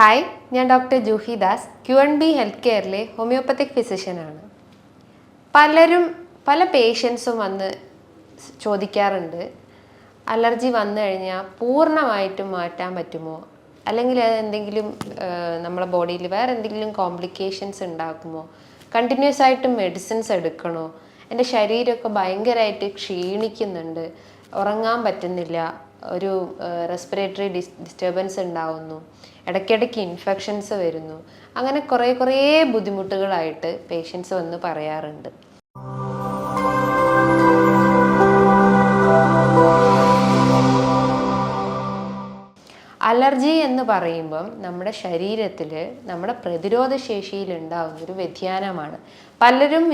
Hi, ഞാൻ doctor Juhi Das, Q&B health കെയറിലെ homoeopathic ഫിസിഷ്യനാണ്. പല പേഷ്യൻസും വന്ന് ചോദിക്കാറുണ്ട്, അലർജി വന്നു കഴിഞ്ഞാൽ പൂർണ്ണമായിട്ടും മാറ്റാൻ പറ്റുമോ, അല്ലെങ്കിൽ അതെന്തെങ്കിലും നമ്മളെ ബോഡിയിൽ വേറെ എന്തെങ്കിലും കോംപ്ലിക്കേഷൻസ് ഉണ്ടാക്കുമോ, കണ്ടിന്യൂസ് ആയിട്ട് മെഡിസിൻസ് എടുക്കണോ, എൻ്റെ ശരീരമൊക്കെ ഭയങ്കരമായിട്ട് ക്ഷീണിക്കുന്നുണ്ട്, ഉറങ്ങാൻ പറ്റുന്നില്ല, ഒരു റെസ്പിറേറ്ററി ഡിസ്റ്റർബൻസ് ഉണ്ടാവുന്നു, ഇടയ്ക്കിടയ്ക്ക് ഇൻഫെക്ഷൻസ് വരുന്നു, അങ്ങനെ കുറേ ബുദ്ധിമുട്ടുകളായിട്ട് പേഷ്യൻസ് വന്ന് പറയാറുണ്ട്. അലർജി എന്ന് പറയുമ്പം നമ്മുടെ ശരീരത്തിൽ നമ്മുടെ പ്രതിരോധ ശേഷിയിൽ ഉണ്ടാകുന്ന ഒരു വ്യതിയാനമാണ്. പലരും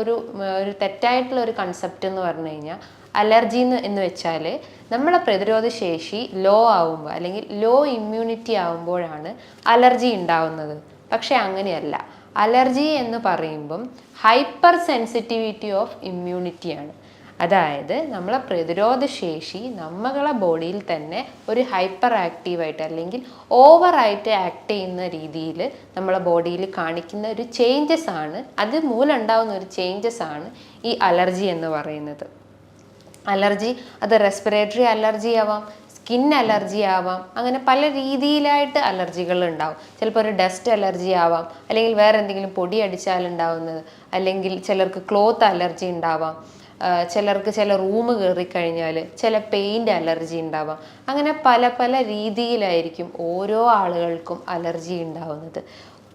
ഒരു തെറ്റായിട്ടുള്ള ഒരു കൺസെപ്റ്റ് എന്ന് പറഞ്ഞു കഴിഞ്ഞാൽ അലർജി എന്ന് വെച്ചാൽ നമ്മളെ പ്രതിരോധ ശേഷി ലോ ആവുമ്പോൾ അല്ലെങ്കിൽ ലോ ഇമ്മ്യൂണിറ്റി ആവുമ്പോഴാണ് അലർജി ഉണ്ടാവുന്നത്. പക്ഷെ അങ്ങനെയല്ല. അലർജി എന്ന് പറയുമ്പം ഹൈപ്പർ സെൻസിറ്റിവിറ്റി ഓഫ് ഇമ്മ്യൂണിറ്റിയാണ്. അതായത് നമ്മളെ പ്രതിരോധ ശേഷി നമ്മളെ ബോഡിയിൽ തന്നെ ഒരു ഹൈപ്പർ ആക്റ്റീവായിട്ട് അല്ലെങ്കിൽ ഓവറായിട്ട് ആക്ട് ചെയ്യുന്ന രീതിയിൽ നമ്മളെ ബോഡിയിൽ കാണിക്കുന്ന ഒരു ചേഞ്ചസ് ആണ്, അത് മൂലം ഉണ്ടാകുന്ന ഒരു ചേഞ്ചസ് ആണ് ഈ അലർജി എന്ന് പറയുന്നത്. അലർജി അത് റെസ്പിറേറ്ററി അലർജി ആവാം, സ്കിൻ അലർജി ആവാം, അങ്ങനെ പല രീതിയിലായിട്ട് അലർജികൾ ഉണ്ടാവും. ചിലപ്പോൾ ഒരു ഡസ്റ്റ് അലർജി ആവാം, അല്ലെങ്കിൽ വേറെ എന്തെങ്കിലും പൊടി അടിച്ചാൽ ഉണ്ടാവുന്നത്, അല്ലെങ്കിൽ ചിലർക്ക് ക്ലോത്ത് അലർജി ഉണ്ടാവാം, ചിലർക്ക് ചില റൂം കയറിക്കഴിഞ്ഞാൽ ചില പെയിൻ്റ് അലർജി ഉണ്ടാവാം. അങ്ങനെ പല രീതിയിലായിരിക്കും ഓരോ ആളുകൾക്കും അലർജി ഉണ്ടാവുന്നത്.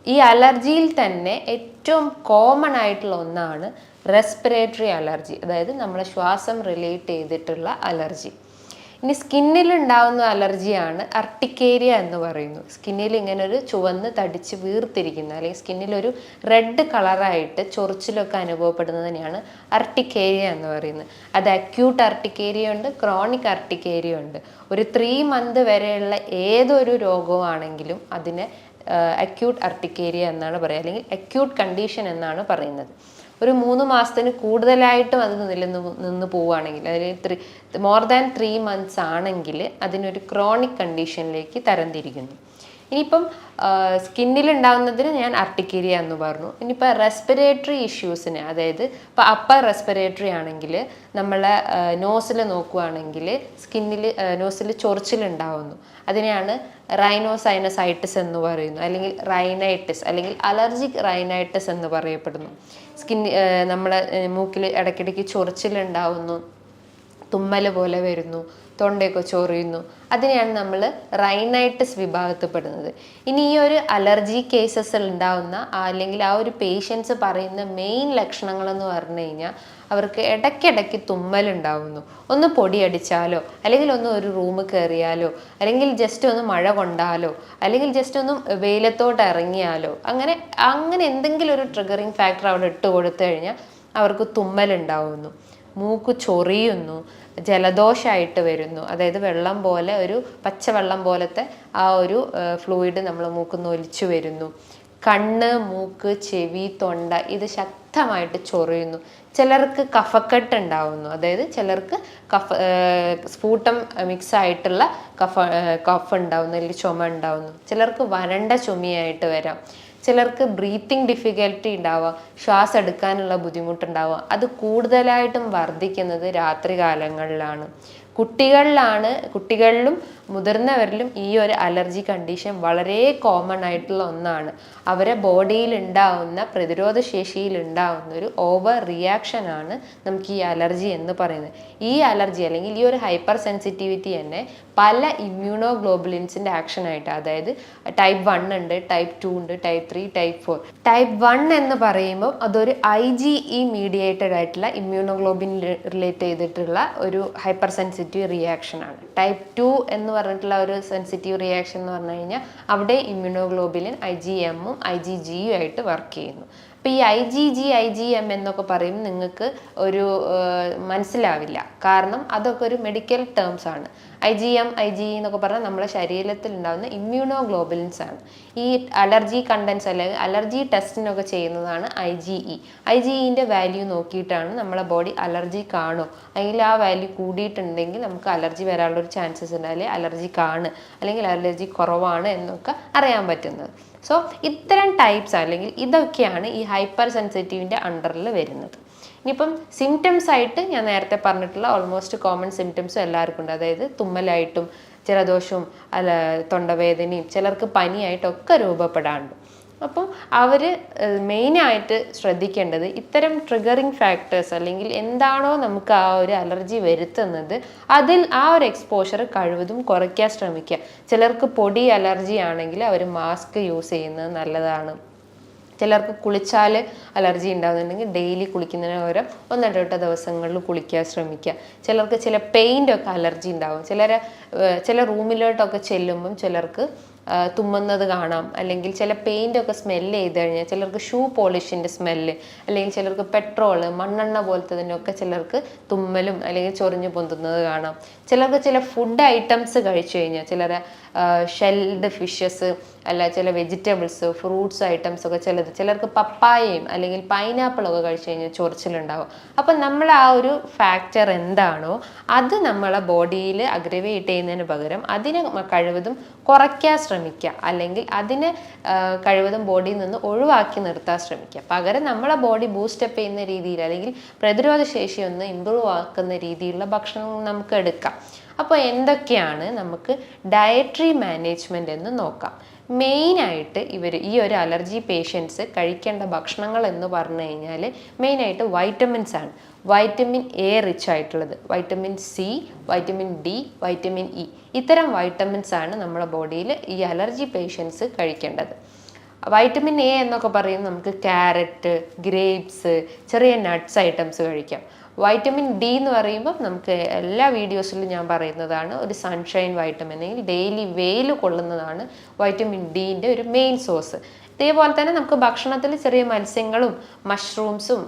ഈ അലർജിയിൽ തന്നെ ഏറ്റവും കോമൺ ആയിട്ടുള്ള ഒന്നാണ് റെസ്പിറേറ്ററി അലർജി, അതായത് നമ്മളെ ശ്വാസം റിലേറ്റ് ചെയ്തിട്ടുള്ള അലർജി. ഇനി സ്കിന്നിൽ ഉണ്ടാകുന്ന അലർജിയാണ് അർട്ടിക്കേരിയ എന്ന് പറയുന്നു. സ്കിന്നിൽ ഇങ്ങനെ ഒരു ചുവന്ന് തടിച്ച് വീർത്തിരിക്കുന്ന അല്ലെങ്കിൽ സ്കിന്നിലൊരു റെഡ് കളറായിട്ട് ചൊറിച്ചിലൊക്കെ അനുഭവപ്പെടുന്നതിനെയാണ് അർട്ടിക്കേരിയ എന്ന് പറയുന്നത്. അത് അക്യൂട്ട് അർട്ടിക്കേരിയ ഉണ്ട്, ക്രോണിക് അർട്ടിക്കേരിയ ഉണ്ട്. ഒരു 3 months വരെയുള്ള ഏതൊരു രോഗമാണെങ്കിലും അതിനെ അക്യൂട്ട് അർട്ടിക്കേരിയ എന്നാണ് പറയുക, അല്ലെങ്കിൽ അക്യൂട്ട് കണ്ടീഷൻ എന്നാണ് പറയുന്നത്. ഒരു 3 മാസത്തിന് കൂടുതലായിട്ടും അത് നിന്ന് പോവുകയാണെങ്കിൽ, അതായത് മോർ ദാൻ 3 months ആണെങ്കിൽ അതിനൊരു ക്രോണിക് കണ്ടീഷനിലേക്ക് തരംതിരിക്കുന്നു. ഇനിയിപ്പം സ്കിന്നിൽ ഉണ്ടാകുന്നതിന് ഞാൻ അർട്ടിക്കേരിയ എന്ന് പറഞ്ഞു. ഇനിയിപ്പോൾ റെസ്പിറേറ്ററി ഇഷ്യൂസിന്, അതായത് ഇപ്പോൾ അപ്പർ റെസ്പിറേറ്ററി ആണെങ്കിൽ നമ്മളെ നോസിൽ നോക്കുകയാണെങ്കിൽ നോസിൽ ചൊറിച്ചിലുണ്ടാവുന്നു. അതിനെയാണ് റൈനോസൈനസൈറ്റിസ് എന്ന് പറയുന്നു, അല്ലെങ്കിൽ റൈനൈറ്റിസ് അല്ലെങ്കിൽ അലർജിക് റൈനൈറ്റിസ് എന്ന് പറയപ്പെടുന്നു. നമ്മളെ മൂക്കിൽ ഇടയ്ക്കിടയ്ക്ക് ചൊറിച്ചിലുണ്ടാവുന്നു, തുമ്മൽ പോലെ വരുന്നു, തൊണ്ടയൊക്കെ ചൊറിയുന്നു, അതിനെയാണ് നമ്മൾ റൈനൈറ്റിസ് വിഭാഗത്തിൽപ്പെടുന്നത്. ഇനി ഈ ഒരു അലർജി കേസസ് ഉണ്ടാവുന്ന അല്ലെങ്കിൽ ആ ഒരു പേഷ്യൻസ് പറയുന്ന മെയിൻ ലക്ഷണങ്ങളെന്ന് പറഞ്ഞു കഴിഞ്ഞാൽ അവർക്ക് ഇടയ്ക്കിടയ്ക്ക് തുമ്മലുണ്ടാവുന്നു. ഒന്ന് പൊടിയടിച്ചാലോ, അല്ലെങ്കിൽ ഒരു റൂം കയറിയാലോ, അല്ലെങ്കിൽ ജസ്റ്റ് ഒന്ന് മഴ കൊണ്ടാലോ, അല്ലെങ്കിൽ ജസ്റ്റ് ഒന്ന് വെയിലത്തോട്ട് ഇറങ്ങിയാലോ, അങ്ങനെ എന്തെങ്കിലും ഒരു ട്രിഗറിങ് ഫാക്ടർ അവിടെ ഇട്ട് കൊടുത്തു കഴിഞ്ഞാൽ അവർക്ക് തുമ്മലുണ്ടാവുന്നു, മൂക്ക് ചൊറിയുന്നു, ജലദോഷമായിട്ട് വരുന്നു. അതായത് വെള്ളം പോലെ, ഒരു പച്ചവെള്ളം പോലത്തെ ആ ഒരു ഫ്ലൂയിഡ് നമ്മൾ മൂക്കിന്ന് ഒലിച്ചു വരുന്നു. കണ്ണ്, മൂക്ക്, ചെവി, തൊണ്ട ഇത് ശക്തമായിട്ട് ചൊറിയുന്നു. ചിലർക്ക് കഫക്കെട്ട് ഉണ്ടാവുന്നു, അതായത് ചിലർക്ക് സ്ഫൂട്ടം മിക്സ് ആയിട്ടുള്ള കഫ് ഉണ്ടാവുന്നു, അല്ലെങ്കിൽ ചുമ ഉണ്ടാവുന്നു. ചിലർക്ക് വരണ്ട ചുമയായിട്ട് വരാം. ചിലർക്ക് ബ്രീത്തിങ് ഡിഫിക്കൽറ്റി ഉണ്ടാവുക, ശ്വാസം എടുക്കാനുള്ള ബുദ്ധിമുട്ടുണ്ടാവുക. അത് കൂടുതലായിട്ടും വർദ്ധിക്കുന്നത് രാത്രി കാലങ്ങളിലാണ്. കുട്ടികളിലും മുതിർന്നവരിലും ഈ ഒരു അലർജി കണ്ടീഷൻ വളരെ കോമൺ ആയിട്ടുള്ള ഒന്നാണ്. അവരെ ബോഡിയിൽ ഉണ്ടാവുന്ന പ്രതിരോധ ശേഷിയിൽ ഉണ്ടാവുന്ന ഒരു ഓവർ റിയാക്ഷൻ ആണ് നമുക്ക് ഈ അലർജി എന്ന് പറയുന്നത്. ഈ അലർജി അല്ലെങ്കിൽ ഈ ഒരു ഹൈപ്പർ സെൻസിറ്റിവിറ്റി തന്നെ പല ഇമ്മ്യൂണോഗ്ലോബുലിൻസിൻ്റെ ആക്ഷനായിട്ട്, അതായത് ടൈപ്പ് 1 ഉണ്ട്, ടൈപ്പ് 2 ഉണ്ട്, ടൈപ്പ് 3, ടൈപ്പ് 4. ടൈപ്പ് 1 എന്ന് പറയുമ്പോൾ അതൊരു IgE മീഡിയേറ്റഡ് ആയിട്ടുള്ള ഇമ്മ്യൂണോഗ്ലോബിൻ റിലേറ്റ് ചെയ്തിട്ടുള്ള ഒരു ഹൈപ്പർ സെൻസിറ്റീവ് റിയാക്ഷൻ ആണ്. ടൈപ്പ് 2 എന്ന് പറഞ്ഞിട്ടുള്ള ഒരു സെൻസിറ്റീവ് റിയാക്ഷൻ എന്ന് പറഞ്ഞു കഴിഞ്ഞാൽ അവിടെ ഇമ്മ്യൂണോഗ്ലോബുലിൻ IgM ഉം IgG ആയിട്ട് വർക്ക് ചെയ്യുന്നു. അപ്പോൾ ഇപ്പോൾ ഈ IgM എന്നൊക്കെ പറയും നിങ്ങൾക്ക് ഒരു മനസ്സിലാവില്ല, കാരണം അതൊക്കെ ഒരു മെഡിക്കൽ ടേംസ് ആണ്. IgE എന്നൊക്കെ പറഞ്ഞാൽ നമ്മുടെ ശരീരത്തിൽ ഉണ്ടാകുന്ന ഇമ്മ്യൂണോഗ്ലോബുലിൻസ് ആണ്. ഈ അലർജി കണ്ടൻസ് അല്ലെങ്കിൽ അലർജി ടെസ്റ്റിനൊക്കെ ചെയ്യുന്നതാണ് IgEൻ്റെ വാല്യൂ നോക്കിയിട്ടാണ് നമ്മളെ ബോഡി അലർജി കാണോ, അല്ലെങ്കിൽ ആ വാല്യൂ കൂടിയിട്ടുണ്ടെങ്കിൽ നമുക്ക് അലർജി വരാനുള്ള ഒരു ചാൻസസ് ഉണ്ട്, അല്ലെങ്കിൽ അലർജി ആണ് അല്ലെങ്കിൽ അലർജി കുറവാണ് എന്നൊക്കെ അറിയാൻ പറ്റുന്നത്. സോ ഇത്തരം ടൈപ്സ് അല്ലെങ്കിൽ ഇതൊക്കെയാണ് ഈ ഹൈപ്പർ സെൻസിറ്റീവിൻ്റെ അണ്ടറിൽ വരുന്നത്. ഇനിയിപ്പം സിംറ്റംസ് ആയിട്ട് ഞാൻ നേരത്തെ പറഞ്ഞിട്ടുള്ള ഓൾമോസ്റ്റ് കോമൺ സിംറ്റംസും എല്ലാവർക്കും ഉണ്ട്. അതായത് തുമ്മലായിട്ടും ജലദോഷവും തൊണ്ടവേദനയും ചിലർക്ക് പനിയായിട്ടൊക്കെ രൂപപ്പെടാറുണ്ട്. അപ്പം അവർ മെയിനായിട്ട് ശ്രദ്ധിക്കേണ്ടത് ഇത്തരം ട്രിഗറിങ് ഫാക്ടേഴ്സ് അല്ലെങ്കിൽ എന്താണോ നമുക്ക് ആ ഒരു അലർജി വരുത്തുന്നത് അതിൽ ആ ഒരു എക്സ്പോഷർ കഴിവതും കുറയ്ക്കാൻ ശ്രമിക്കുക. ചിലർക്ക് പൊടി അലർജി ആണെങ്കിൽ അവർ മാസ്ക് യൂസ് ചെയ്യുന്നത് നല്ലതാണ്. ചിലർക്ക് കുളിച്ചാൽ അലർജി ഉണ്ടാകുന്നുണ്ടെങ്കിൽ ഡെയിലി കുളിക്കുന്നതിന് പകരം 1-2 ദിവസങ്ങളിൽ കുളിക്കാൻ ശ്രമിക്കുക. ചിലർക്ക് ചില പെയിൻ്റൊക്കെ അലർജി ഉണ്ടാകും. ചില റൂമിലോട്ടൊക്കെ ചെല്ലുമ്പം ചിലർക്ക് തുമ്മുന്നത് കാണാം, അല്ലെങ്കിൽ ചില പെയിൻ്റൊക്കെ സ്മെല്ല് ചെയ്ത് കഴിഞ്ഞാൽ ചിലർക്ക് ഷൂ പോളിഷിൻ്റെ സ്മെല്ല്, അല്ലെങ്കിൽ ചിലർക്ക് പെട്രോള് മണ്ണെണ്ണ പോലത്തതിനൊക്കെ ചിലർക്ക് തുമ്മലും അല്ലെങ്കിൽ ചൊറിഞ്ഞു പൊന്തുന്നത് കാണാം. ചിലർക്ക് ചില ഫുഡ് ഐറ്റംസ് കഴിച്ചു കഴിഞ്ഞാൽ ചിലരെ ഷെൽഡ് ഫിഷസ് അല്ല ചില വെജിറ്റബിൾസ് ഫ്രൂട്ട്സ് ഐറ്റംസ് ഒക്കെ ചിലർക്ക് പപ്പായയും അല്ലെങ്കിൽ പൈനാപ്പിളൊക്കെ കഴിച്ചു കഴിഞ്ഞാൽ ചൊറിച്ചിലുണ്ടാവും. അപ്പം നമ്മൾ ആ ഒരു ഫാക്ടർ എന്താണോ അത് നമ്മളെ ബോഡിയിൽ അഗ്രവേറ്റ് ചെയ്യുന്നതിന് പകരം അതിനെ കഴിവതും കുറയ്ക്കാൻ ശ്രമിക്കുക, അല്ലെങ്കിൽ അതിനെ കഴിവതും ബോഡിയിൽ നിന്ന് ഒഴിവാക്കി നിർത്താൻ ശ്രമിക്കുക. പകരം നമ്മളെ ബോഡി ബൂസ്റ്റപ്പ് ചെയ്യുന്ന രീതിയിൽ അല്ലെങ്കിൽ പ്രതിരോധ ശേഷി ഒന്ന് ഇമ്പ്രൂവ് ആക്കുന്ന രീതിയിലുള്ള ഭക്ഷണം നമുക്ക് എടുക്കാം. അപ്പോൾ എന്തൊക്കെയാണ് നമുക്ക് ഡയറ്ററി മാനേജ്മെൻറ്റ് എന്ന് നോക്കാം. മെയിനായിട്ട് ഈ ഒരു അലർജി പേഷ്യൻസ് കഴിക്കേണ്ട ഭക്ഷണങ്ങൾ എന്ന് പറഞ്ഞു കഴിഞ്ഞാൽ മെയിനായിട്ട് വൈറ്റമിൻസ് ആണ്. വൈറ്റമിൻ എ റിച്ച് ആയിട്ടുള്ളത്, vitamin C, vitamin D, vitamin E, ഇത്തരം വൈറ്റമിൻസ് ആണ് നമ്മുടെ ബോഡിയിൽ ഈ അലർജി പേഷ്യൻസ് കഴിക്കേണ്ടത്. വൈറ്റമിൻ എ എന്നൊക്കെ പറയുന്നത് നമുക്ക് ക്യാരറ്റ്, ഗ്രേപ്സ്, ചെറിയ നട്ട്സ് ഐറ്റംസ് കഴിക്കാം. വൈറ്റമിൻ ഡി എന്ന് പറയുമ്പോൾ നമുക്ക് എല്ലാ വീഡിയോസിലും ഞാൻ പറയുന്നതാണ്, ഒരു സൺഷൈൻ വൈറ്റമിൻ അല്ലെങ്കിൽ ഡെയിലി വെയിൽ കൊള്ളുന്നതാണ് വൈറ്റമിൻ ഡിൻ്റെ ഒരു മെയിൻ സോഴ്സ്. ഇതേപോലെ തന്നെ നമുക്ക് ഭക്ഷണത്തിൽ ചെറിയ മത്സ്യങ്ങളും മഷ്റൂംസും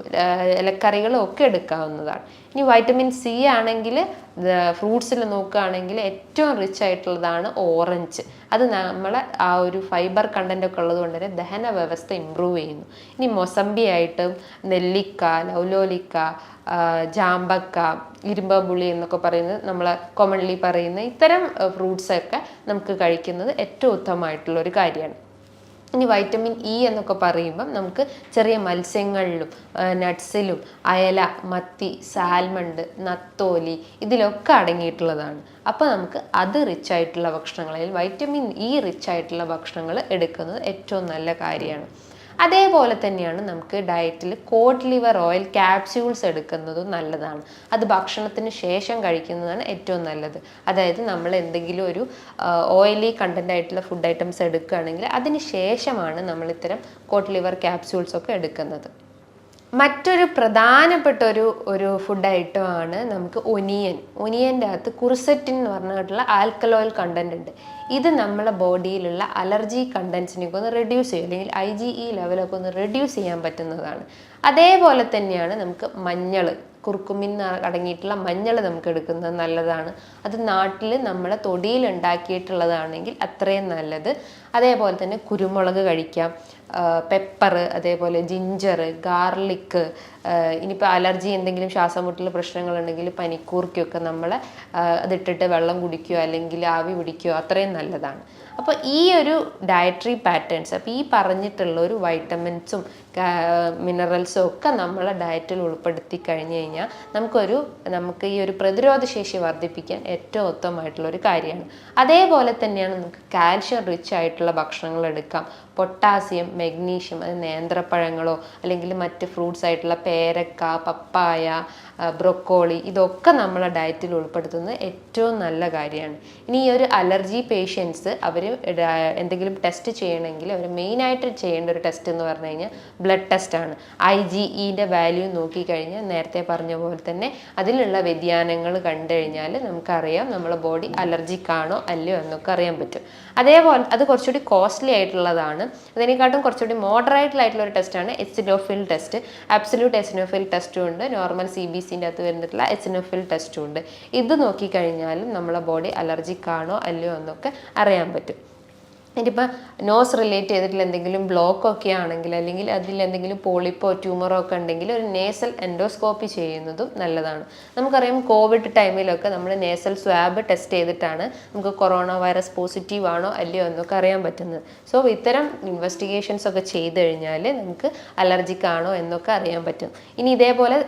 ഇലക്കറികളും ഒക്കെ എടുക്കാവുന്നതാണ്. ഇനി വൈറ്റമിൻ സി ആണെങ്കിൽ ഫ്രൂട്ട്സിൽ നോക്കുകയാണെങ്കിൽ ഏറ്റവും റിച്ച് ആയിട്ടുള്ളതാണ് ഓറഞ്ച്. അത് നമ്മളെ ആ ഒരു ഫൈബർ കണ്ടൻ്റ് ഒക്കെ ഉള്ളത് കൊണ്ട് തന്നെ ദഹന വ്യവസ്ഥ ഇമ്പ്രൂവ് ചെയ്യുന്നു. ഇനി മൊസമ്പി ആയിട്ടും നെല്ലിക്ക, ലൗലോലിക്ക, ജാമ്പക്ക, ഇരുമ്പമ്പുളി എന്നൊക്കെ പറയുന്നത് നമ്മൾ കോമൺലി പറയുന്ന ഇത്തരം ഫ്രൂട്ട്സൊക്കെ നമുക്ക് കഴിക്കുന്നത് ഏറ്റവും ഉത്തമമായിട്ടുള്ള ഒരു കാര്യമാണ്. ഇനി വൈറ്റമിൻ ഇ എന്നൊക്കെ പറയുമ്പം നമുക്ക് ചെറിയ മത്സ്യങ്ങളിലും നട്ട്സിലും അയല, മത്തി, സാൽമണ്ട്, നത്തോലി ഇതിലൊക്കെ അടങ്ങിയിട്ടുള്ളതാണ്. അപ്പോൾ നമുക്ക് അത് റിച്ച് ആയിട്ടുള്ള ഭക്ഷണങ്ങൾ അല്ലെങ്കിൽ വൈറ്റമിൻ ഇ റിച്ച് ആയിട്ടുള്ള ഭക്ഷണങ്ങൾ എടുക്കുന്നത് ഏറ്റവും നല്ല കാര്യമാണ്. അതേപോലെ തന്നെയാണ് നമുക്ക് ഡയറ്റിൽ കോഡ് ലിവർ ഓയിൽ ക്യാപ്സ്യൂൾസ് എടുക്കുന്നതും നല്ലതാണ്. അത് ഭക്ഷണത്തിന് ശേഷം കഴിക്കുന്നതാണ് ഏറ്റവും നല്ലത്. അതായത് നമ്മൾ എന്തെങ്കിലും ഒരു ഓയിലി കണ്ടൻ്റ് ആയിട്ടുള്ള ഫുഡ് ഐറ്റംസ് എടുക്കുകയാണെങ്കിൽ അതിന് ശേഷമാണ് നമ്മൾ ഇത്തരം കോഡ് ലിവർ ക്യാപ്സ്യൂൾസ് ഒക്കെ എടുക്കുന്നത്. മറ്റൊരു പ്രധാനപ്പെട്ട ഒരു ഫുഡ് ഐറ്റമാണ് നമുക്ക് ഒനിയൻ്റെ അകത്ത് കുർസെറ്റിൻ എന്ന് പറഞ്ഞിട്ടുള്ള ആൽക്കലോയിൽ കണ്ടന്റ് ഉണ്ട്. ഇത് നമ്മളെ ബോഡിയിലുള്ള അലർജി കണ്ടൻസിനൊക്കെ ഒന്ന് റെഡ്യൂസ് ചെയ്യും, അല്ലെങ്കിൽ IgE ലെവലൊക്കെ ഒന്ന് റെഡ്യൂസ് ചെയ്യാൻ പറ്റുന്നതാണ്. അതേപോലെ തന്നെയാണ് നമുക്ക് മഞ്ഞൾ, കുർക്കുമിൻ അടങ്ങിയിട്ടുള്ള മഞ്ഞൾ നമുക്ക് എടുക്കുന്നത് നല്ലതാണ്. അത് നാട്ടിൽ നമ്മളെ തൊടിയിൽ ഉണ്ടാക്കിയിട്ടുള്ളതാണെങ്കിൽ അത്രയും നല്ലത്. അതേപോലെ തന്നെ കുരുമുളക് കഴിക്കാം, പെപ്പർ, അതേപോലെ ജിഞ്ചർ, ഗാർലിക്ക്. ഇനിയിപ്പോൾ അലർജി എന്തെങ്കിലും ശ്വാസം മുട്ടൽ പ്രശ്നങ്ങളുണ്ടെങ്കിൽ പനിക്കൂർക്കൊക്കെ നമ്മൾ അതിട്ടിട്ട് വെള്ളം കുടിക്കുകയോ അല്ലെങ്കിൽ ആവി പിടിക്കുകയോ അത്രയും നല്ലതാണ്. അപ്പോൾ ഈ ഒരു ഡയറ്ററി പാറ്റേൺസ്, അപ്പോൾ ഈ പറഞ്ഞിട്ടുള്ള ഒരു വൈറ്റമിൻസും മിനറൽസും ഒക്കെ നമ്മളെ ഡയറ്റിൽ ഉൾപ്പെടുത്തി കഴിഞ്ഞ് കഴിഞ്ഞാൽ നമുക്ക് ഈ ഒരു പ്രതിരോധ ശേഷി വർദ്ധിപ്പിക്കാൻ ഏറ്റവും ഉത്തമമായിട്ടുള്ള ഒരു കാര്യമാണ്. അതേപോലെ തന്നെയാണ് നമുക്ക് കാൽഷ്യം റിച്ച് ആയിട്ടുള്ള ഭക്ഷണങ്ങൾ എടുക്കാം. പൊട്ടാസ്യം, മെഗ്നീഷ്യം, അത് നേന്ത്രപ്പഴങ്ങളോ അല്ലെങ്കിൽ മറ്റ് ഫ്രൂട്ട്സ് ആയിട്ടുള്ള പേരക്ക, പപ്പായ, ബ്രൊക്കോളി, ഇതൊക്കെ നമ്മളെ ഡയറ്റിൽ ഉൾപ്പെടുത്തുന്നത് ഏറ്റവും നല്ല കാര്യമാണ്. ഇനി ഈ ഒരു അലർജി പേഷ്യൻസ് അവർ എന്തെങ്കിലും ടെസ്റ്റ് ചെയ്യണമെങ്കിൽ അവർ മെയിനായിട്ട് ചെയ്യേണ്ട ഒരു ടെസ്റ്റ് എന്ന് പറഞ്ഞു കഴിഞ്ഞാൽ ബ്ലഡ് ടെസ്റ്റാണ്. IgEൻ്റെ വാല്യൂ നോക്കിക്കഴിഞ്ഞാൽ നേരത്തെ പറഞ്ഞ പോലെ തന്നെ അതിലുള്ള വ്യതിയാനങ്ങൾ കണ്ടു കഴിഞ്ഞാൽ നമുക്കറിയാം നമ്മളെ ബോഡി അലർജിക്കാണോ അല്ലയോ എന്നൊക്കെ അറിയാൻ പറ്റും. അതേപോലെ അത് കുറച്ചുകൂടി കോസ്റ്റ്ലി ആയിട്ടുള്ളതാണ്. അതിനെക്കാട്ടും കുറച്ചുകൂടി മോഡറേറ്റഡ് ഒരു ടെസ്റ്റാണ് എസിനോഫിൽ ടെസ്റ്റ്. അബ്സല്യൂട്ട് എസിനോഫിൽ ടെസ്റ്റും ഉണ്ട്, നോർമൽ CBCൻ്റെ അകത്ത് വരുന്നിട്ടുള്ള എസിനോഫിൽ ടെസ്റ്റും ഉണ്ട്. ഇത് നോക്കിക്കഴിഞ്ഞാലും നമ്മളെ ബോഡി അലർജിക് ആണോ അല്ലയോ എന്നൊക്കെ അറിയാൻ പറ്റും. ഇനിയിപ്പോൾ നോസ് റിലേറ്റ് ചെയ്തിട്ടുള്ള എന്തെങ്കിലും ബ്ലോക്കൊക്കെ ആണെങ്കിൽ, അല്ലെങ്കിൽ അതിൽ എന്തെങ്കിലും പോളിപ്പോ ട്യൂമറോ ഒക്കെ ഉണ്ടെങ്കിൽ ഒരു നേസൽ എൻഡോസ്കോപ്പി ചെയ്യുന്നതും നല്ലതാണ്. നമുക്കറിയാം കോവിഡ് ടൈമിലൊക്കെ നമ്മൾ നേസൽ സ്വാബ് ടെസ്റ്റ് ചെയ്തിട്ടാണ് നമുക്ക് കൊറോണ വൈറസ് പോസിറ്റീവ് ആണോ അല്ലയോ എന്നൊക്കെ അറിയാൻ പറ്റുന്നത്. സോ ഇത്തരം ഇൻവെസ്റ്റിഗേഷൻസ് ഒക്കെ ചെയ്ത് കഴിഞ്ഞാൽ നമുക്ക് അലർജിക് ആണോ എന്നൊക്കെ അറിയാൻ പറ്റും. ഇനി ഇതേപോലെ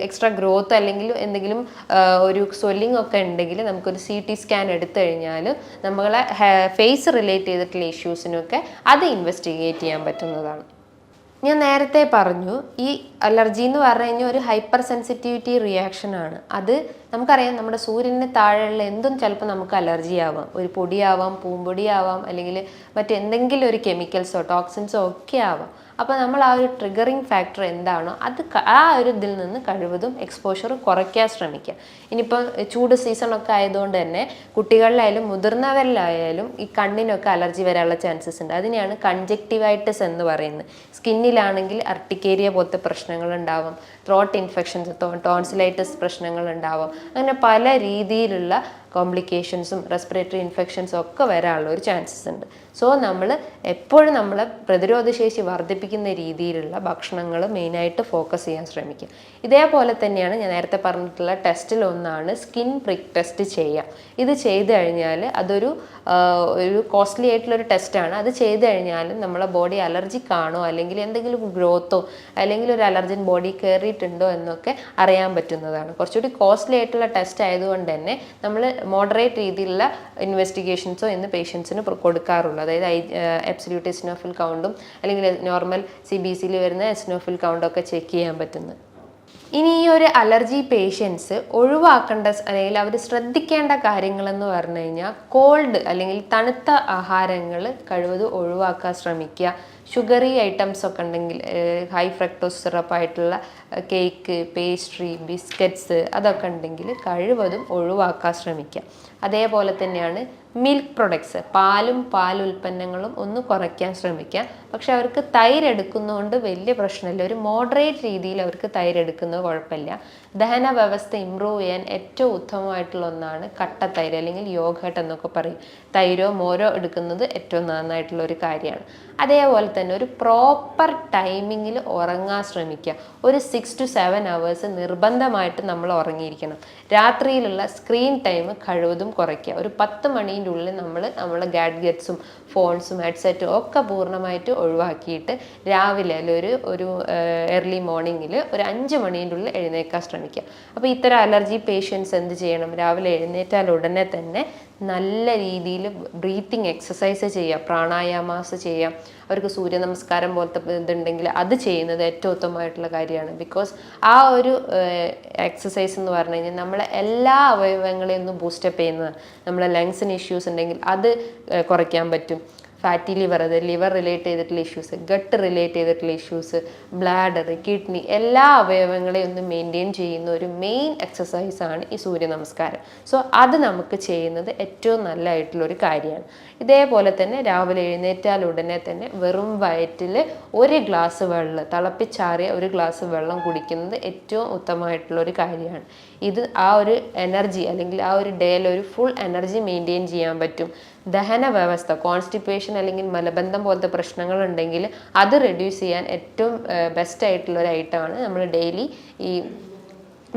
എക്സ്ട്രാ ഗ്രോത്ത് അല്ലെങ്കിൽ എന്തെങ്കിലും ഒരു സ്വെല്ലിംഗ് ഒക്കെ ഉണ്ടെങ്കിൽ നമുക്കൊരു CT സ്കാൻ എടുത്തു കഴിഞ്ഞാൽ നമ്മളെ ഫേസ് റിലേറ്റ് ചെയ്തിട്ടുള്ള ഇഷ്യൂസിനൊക്കെ അത് ഇൻവെസ്റ്റിഗേറ്റ് ചെയ്യാൻ പറ്റുന്നതാണ്. ഞാൻ നേരത്തെ പറഞ്ഞു, ഈ അലർജി എന്ന് പറഞ്ഞു കഴിഞ്ഞാൽ ഒരു ഹൈപ്പർ സെൻസിറ്റിവിറ്റി റിയാക്ഷൻ ആണ്. അത് നമുക്കറിയാം, നമ്മുടെ സൂര്യന് താഴെയുള്ള എന്തും ചിലപ്പോൾ നമുക്ക് അലർജി ആവാം. ഒരു പൊടിയാവാം, പൂമ്പൊടിയാവാം, അല്ലെങ്കിൽ മറ്റെന്തെങ്കിലും ഒരു കെമിക്കൽസോ ടോക്സിൻസോ ഒക്കെ ആവാം. അപ്പോൾ നമ്മൾ ആ ഒരു ട്രിഗറിങ് ഫാക്ടർ എന്താണോ അത് ആ ഒരു ഇതിൽ നിന്ന് കഴിവതും എക്സ്പോഷർ കുറയ്ക്കാൻ ശ്രമിക്കുക. ഇനിയിപ്പോൾ ചൂട് സീസണൊക്കെ ആയതുകൊണ്ട് തന്നെ കുട്ടികളിലായാലും മുതിർന്നവരിലായാലും ഈ കണ്ണിനൊക്കെ അലർജി വരാനുള്ള ചാൻസസ് ഉണ്ട്. അതിനെയാണ് കൺജക്റ്റിവൈറ്റിസ് എന്ന് പറയുന്നത്. സ്കിന്നിലാണെങ്കിൽ അർട്ടിക്കേരിയ പോലത്തെ പ്രശ്നങ്ങൾ ഉണ്ടാവും, ത്രോട്ട് ഇൻഫെക്ഷൻസ്, ടോൺസിലൈറ്റിസ് പ്രശ്നങ്ങൾ ഉണ്ടാവും. അങ്ങനെ പല രീതിയിലുള്ള കോംപ്ലിക്കേഷൻസും റെസ്പിറേറ്ററി ഇൻഫെക്ഷൻസും ഒക്കെ വരാനുള്ള ഒരു ചാൻസസ് ഉണ്ട്. സോ നമ്മൾ എപ്പോഴും നമ്മളെ പ്രതിരോധശേഷി വർദ്ധിപ്പിക്കുന്ന രീതിയിലുള്ള ഭക്ഷണങ്ങൾ മെയിനായിട്ട് ഫോക്കസ് ചെയ്യാൻ ശ്രമിക്കുക. ഇതേപോലെ തന്നെയാണ് ഞാൻ നേരത്തെ പറഞ്ഞിട്ടുള്ള ടെസ്റ്റിലൊന്നാണ് സ്കിൻ പ്രിക്ക് ടെസ്റ്റ് ചെയ്യുക. ഇത് ചെയ്ത് കഴിഞ്ഞാൽ അതൊരു കോസ്റ്റ്ലി ആയിട്ടുള്ളൊരു ടെസ്റ്റാണ്. അത് ചെയ്ത് കഴിഞ്ഞാൽ നമ്മളെ ബോഡി അലർജിക് ആണോ അല്ലെങ്കിൽ എന്തെങ്കിലും ഗ്രോത്തോ അല്ലെങ്കിൽ ഒരു അലർജൻ ബോഡി കയറിയിട്ടുണ്ടോ എന്നൊക്കെ അറിയാൻ പറ്റുന്നതാണ്. കുറച്ചുകൂടി കോസ്റ്റ്ലി ആയിട്ടുള്ള ടെസ്റ്റ് ആയതുകൊണ്ട് തന്നെ നമ്മൾ മോഡറേറ്റ് രീതിയിലുള്ള ഇൻവെസ്റ്റിഗേഷൻസോ ഇന്ന് പേഷ്യൻസിന് കൊടുക്കാറുള്ളൂ. അതായത് അബ്സല്യൂട്ട് എസിനോഫിൽ കൗണ്ടും അല്ലെങ്കിൽ നോർമൽ CBCയിൽ വരുന്ന എസിനോഫിൽ കൗണ്ടൊക്കെ ചെക്ക് ചെയ്യാൻ പറ്റുന്നത്. ഇനി ഈ ഒരു അലർജി പേഷ്യൻസ് ഒഴിവാക്കേണ്ട അല്ലെങ്കിൽ അവർ ശ്രദ്ധിക്കേണ്ട കാര്യങ്ങളെന്ന് പറഞ്ഞു കഴിഞ്ഞാൽ കോൾഡ് അല്ലെങ്കിൽ തണുത്ത ആഹാരങ്ങൾ കഴിവതും ഒഴിവാക്കാൻ ശ്രമിക്കുക. ഷുഗറി ഐറ്റംസ് ഒക്കെ ഉണ്ടെങ്കിൽ ഹൈ ഫ്രക്ടോസ് സിറപ്പായിട്ടുള്ള കേക്ക്, പേസ്ട്രി, ബിസ്ക്കറ്റ്സ് അതൊക്കെ ഉണ്ടെങ്കിൽ കഴിവതും ഒഴിവാക്കാൻ ശ്രമിക്കുക. അതേപോലെ തന്നെയാണ് മിൽക്ക് പ്രൊഡക്ട്സ്, പാലും പാലുൽപ്പന്നങ്ങളും ഒന്ന് കുറയ്ക്കാൻ ശ്രമിക്കുക. പക്ഷെ അവർക്ക് തൈര് എടുക്കുന്നതുകൊണ്ട് വലിയ പ്രശ്നമില്ല. ഒരു മോഡറേറ്റ് രീതിയിൽ അവർക്ക് തൈര് എടുക്കുന്നത് കുഴപ്പമില്ല. ദഹന വ്യവസ്ഥ ഇമ്പ്രൂവ് ചെയ്യാൻ ഏറ്റവും ഉത്തമമായിട്ടുള്ള ഒന്നാണ് കട്ടത്തൈര് അല്ലെങ്കിൽ യോഗട്ട് എന്നൊക്കെ പറയും. തൈരോ മോരോ എടുക്കുന്നത് ഏറ്റവും നന്നായിട്ടുള്ള ഒരു കാര്യമാണ്. അതേപോലെ തന്നെ ഒരു പ്രോപ്പർ ടൈമിങ്ങിൽ ഉറങ്ങാൻ ശ്രമിക്കുക. ഒരു 6 to 7 hours നിർബന്ധമായിട്ട് നമ്മൾ ഉറങ്ങിയിരിക്കണം. രാത്രിയിലുള്ള സ്ക്രീൻ ടൈം കഴിവതും കുറയ്ക്കുക. ഒരു 10 മണീൻ്റെ ഉള്ളിൽ നമ്മളെ ഗാഡ്ഗറ്റ്സും ഫോൺസും ഹെഡ്സെറ്റും ഒക്കെ പൂർണ്ണമായിട്ട് ഒഴിവാക്കിയിട്ട് രാവിലെ അല്ലെങ്കിൽ ഒരു ഏർലി മോർണിംഗിൽ ഒരു 5 മണീൻ്റെ ഉള്ളിൽ എഴുന്നേൽക്കാൻ ശ്രമിക്കുക. അപ്പോൾ ഇത്തരം അലർജി പേഷ്യൻസ് എന്ത് ചെയ്യണം? രാവിലെ എഴുന്നേറ്റാൽ ഉടനെ തന്നെ നല്ല രീതിയിൽ ബ്രീത്തിങ് എക്സസൈസ് ചെയ്യുക, പ്രാണായാമാസ് ചെയ്യുക. അവർക്ക് സൂര്യ നമസ്കാരം പോലത്തെ ഇതുണ്ടെങ്കിൽ അത് ചെയ്യുന്നത് ഏറ്റവും ഉത്തമമായിട്ടുള്ള കാര്യമാണ്. ബിക്കോസ് ആ ഒരു എക്സസൈസ് എന്ന് പറഞ്ഞു കഴിഞ്ഞാൽ നമ്മളെ എല്ലാ അവയവങ്ങളെയും ഒന്ന് ബൂസ്റ്റപ്പ് ചെയ്യുന്നതാണ്. നമ്മളെ ലങ്സിന് ഇഷ്യൂസ് ഉണ്ടെങ്കിൽ അത് കുറയ്ക്കാൻ പറ്റും. ഫാറ്റി ലിവർ, അത് ലിവർ റിലേറ്റ് ചെയ്തിട്ടുള്ള ഇഷ്യൂസ്, ഗട്ട് റിലേറ്റ് ചെയ്തിട്ടുള്ള ഇഷ്യൂസ്, ബ്ലാഡർ, കിഡ്നി, എല്ലാ അവയവങ്ങളെയും ഒന്ന് മെയിൻറ്റെയിൻ ചെയ്യുന്ന ഒരു മെയിൻ എക്സസൈസാണ് ഈ സൂര്യ നമസ്കാരം. സോ അത് നമുക്ക് ചെയ്യുന്നത് ഏറ്റവും നല്ലതായിട്ടുള്ളൊരു കാര്യമാണ്. ഇതേപോലെ തന്നെ രാവിലെ എഴുന്നേറ്റാൽ ഉടനെ തന്നെ വെറും വയറ്റിൽ 1 ഗ്ലാസ് വെള്ളം, തിളപ്പിച്ചാറിയ 1 ഗ്ലാസ് വെള്ളം കുടിക്കുന്നത് ഏറ്റവും ഉത്തമമായിട്ടുള്ളൊരു കാര്യമാണ്. ഇത് ആ ഒരു എനർജി അല്ലെങ്കിൽ ആ ഒരു ഡേയിൽ ഒരു ഫുൾ എനർജി മെയിൻറ്റെയിൻ ചെയ്യാൻ പറ്റും. ദഹന വ്യവസ്ഥ, കോൺസ്റ്റിപ്പേഷൻ അല്ലെങ്കിൽ മലബന്ധം പോലത്തെ പ്രശ്നങ്ങൾ ഉണ്ടെങ്കിൽ അത് റെഡ്യൂസ് ചെയ്യാൻ ഏറ്റവും ബെസ്റ്റ് ആയിട്ടുള്ള ഒരു ഐറ്റമാണ് നമ്മൾ ഡെയിലി ഈ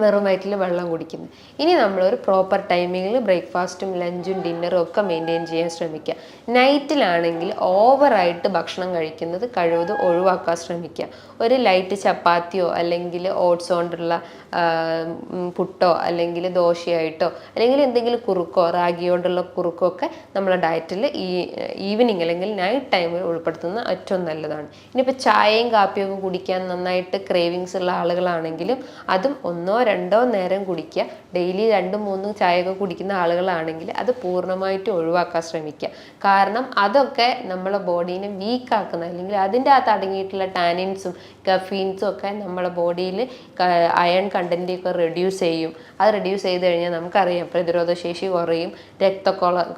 വെറും വയറ്റിൽ വെള്ളം കുടിക്കുന്നത്. ഇനി നമ്മളൊരു പ്രോപ്പർ ടൈമിങ്ങിൽ ബ്രേക്ക്ഫാസ്റ്റും ലഞ്ചും ഡിന്നറും ഒക്കെ മെയിൻറ്റെയിൻ ചെയ്യാൻ ശ്രമിക്കുക. നൈറ്റിലാണെങ്കിൽ ഓവറായിട്ട് ഭക്ഷണം കഴിക്കുന്നത് കഴിവതും ഒഴിവാക്കാൻ ശ്രമിക്കുക. ഒരു ലൈറ്റ് ചപ്പാത്തിയോ അല്ലെങ്കിൽ ഓട്സ് കൊണ്ടുള്ള പുട്ടോ അല്ലെങ്കിൽ ദോശയായിട്ടോ അല്ലെങ്കിൽ എന്തെങ്കിലും കുറുക്കോ റാഗി കൊണ്ടുള്ള കുറുക്കോ ഒക്കെ നമ്മളെ ഡയറ്റിൽ ഈ ഈവനിങ് അല്ലെങ്കിൽ നൈറ്റ് ടൈമിൽ ഉൾപ്പെടുത്തുന്നത് ഏറ്റവും നല്ലതാണ്. ഇനിയിപ്പോൾ ചായയും കാപ്പിയൊക്കെ കുടിക്കാൻ നന്നായിട്ട് ക്രേവിങ്സ് ഉള്ള ആളുകളാണെങ്കിലും അതും 1 2 നേരം കുടിക്കുക. ഡെയിലി 2-3 ചായയൊക്കെ കുടിക്കുന്ന ആളുകളാണെങ്കിൽ അത് പൂർണ്ണമായിട്ടും ഒഴിവാക്കാൻ ശ്രമിക്കുക. കാരണം അതൊക്കെ നമ്മളെ ബോഡീനെ വീക്കാക്കുന്ന, അല്ലെങ്കിൽ അതിൻ്റെ അകത്ത് അടങ്ങിയിട്ടുള്ള ടാനിൻസും കഫീൻസും ഒക്കെ നമ്മളെ ബോഡിയിൽ അയൺ കണ്ടൻറ്റൊക്കെ റെഡ്യൂസ് ചെയ്യും. അത് റെഡ്യൂസ് ചെയ്ത് കഴിഞ്ഞാൽ നമുക്കറിയാം പ്രതിരോധശേഷി കുറയും,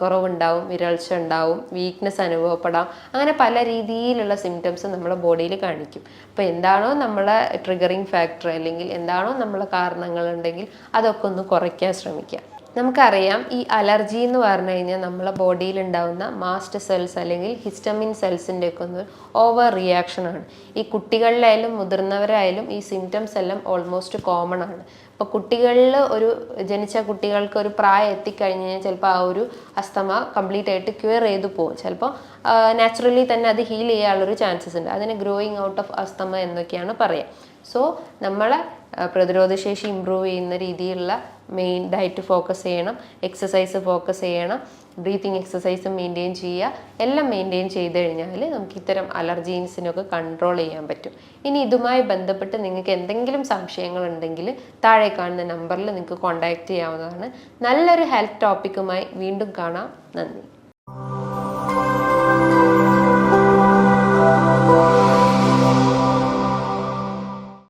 കുറവുണ്ടാവും, വിരൾച്ച ഉണ്ടാവും, വീക്ക്നെസ് അനുഭവപ്പെടാം. അങ്ങനെ പല രീതിയിലുള്ള സിംറ്റംസ് നമ്മളെ ബോഡിയിൽ കാണിക്കും. അപ്പോൾ എന്താണോ നമ്മളെ ട്രിഗറിങ് ഫാക്ടർ, അല്ലെങ്കിൽ എന്താണോ നമ്മളെ കാരണങ്ങളുണ്ടെങ്കിൽ അതൊക്കെ ഒന്ന് കുറയ്ക്കാൻ ശ്രമിക്കുക. നമുക്കറിയാം ഈ അലർജി എന്ന് പറഞ്ഞു കഴിഞ്ഞാൽ നമ്മളെ ബോഡിയിൽ ഉണ്ടാകുന്ന മാസ്റ്റ് സെൽസ് അല്ലെങ്കിൽ ഹിസ്റ്റമിൻ സെൽസിൻ്റെ ഒക്കെ ഒന്ന് ഓവർ റിയാക്ഷനാണ്. ഈ കുട്ടികളിലായാലും മുതിർന്നവരായാലും ഈ സിംറ്റംസ് എല്ലാം ഓൾമോസ്റ്റ് കോമൺ ആണ്. ഇപ്പോൾ കുട്ടികളിൽ ജനിച്ച കുട്ടികൾക്ക് ഒരു പ്രായം എത്തിക്കഴിഞ്ഞ് കഴിഞ്ഞാൽ ചിലപ്പോൾ ആ ഒരു അസ്തമ കംപ്ലീറ്റ് ആയിട്ട് ക്യൂർ ചെയ്തു പോകും. ചിലപ്പോൾ നാച്ചുറലി തന്നെ അത് ഹീൽ ചെയ്യാനുള്ളൊരു ചാൻസസ് ഉണ്ട്. അതിന് ഗ്രോയിങ് ഔട്ട് ഓഫ് അസ്തമ എന്നൊക്കെയാണ് പറയുക. സോ നമ്മളെ പ്രതിരോധശേഷി ഇമ്പ്രൂവ് ചെയ്യുന്ന രീതിയിലുള്ള മെയിൻ ഡയറ്റ് ഫോക്കസ് ചെയ്യണം, എക്സസൈസ് ഫോക്കസ് ചെയ്യണം, ബ്രീത്തിങ് എക്സസൈസ് മെയിൻറ്റെയിൻ ചെയ്യുക. എല്ലാം മെയിൻറ്റെയിൻ ചെയ്ത് കഴിഞ്ഞാൽ നമുക്ക് ഇത്തരം അലർജീൻസിനൊക്കെ കൺട്രോൾ ചെയ്യാൻ പറ്റും. ഇനി ഇതുമായി ബന്ധപ്പെട്ട് നിങ്ങൾക്ക് എന്തെങ്കിലും സംശയങ്ങളുണ്ടെങ്കിൽ താഴെ കാണുന്ന നമ്പറിൽ നിങ്ങൾക്ക് കോൺടാക്റ്റ് ചെയ്യാവുന്നതാണ്. നല്ലൊരു ഹെൽത്ത് ടോപ്പിക്കുമായി വീണ്ടും കാണാം. നന്ദി.